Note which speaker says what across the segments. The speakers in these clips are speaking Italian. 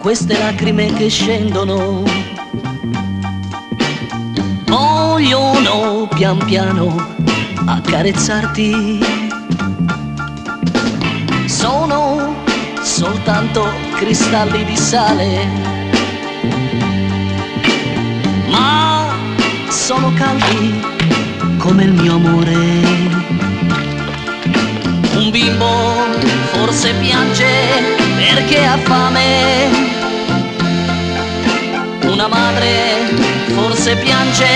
Speaker 1: queste lacrime che scendono vogliono pian piano accarezzarti. Sono soltanto cristalli di sale, ma sono caldi come il mio amore. Un bimbo forse piange perché ha fame, una madre forse piange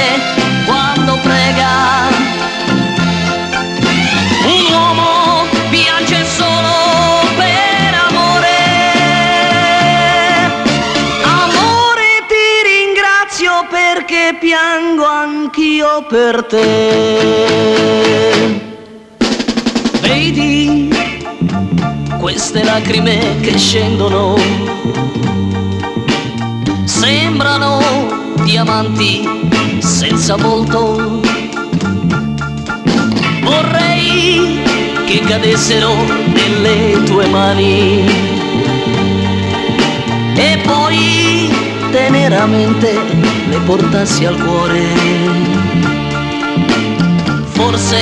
Speaker 1: quando prega, un uomo piange solo per amore. Amore, ti ringrazio perché piango anch'io per te. Vedi queste lacrime che scendono, sembrano diamanti senza volto. Vorrei che cadessero nelle tue mani e poi teneramente le portassi al cuore. Forse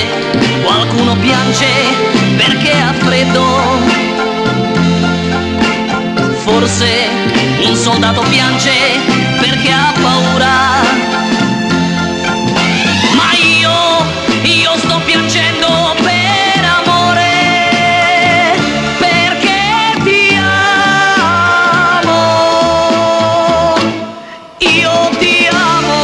Speaker 1: qualcuno piange perché ha freddo, forse un soldato piange perché ha paura, ma io sto piangendo per amore, perché ti amo, io ti amo.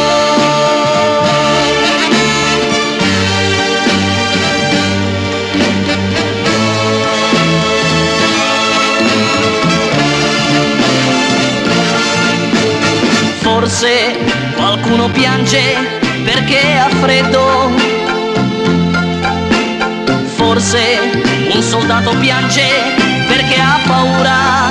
Speaker 1: Forse qualcuno piange perché ha freddo, forse un soldato piange perché ha paura,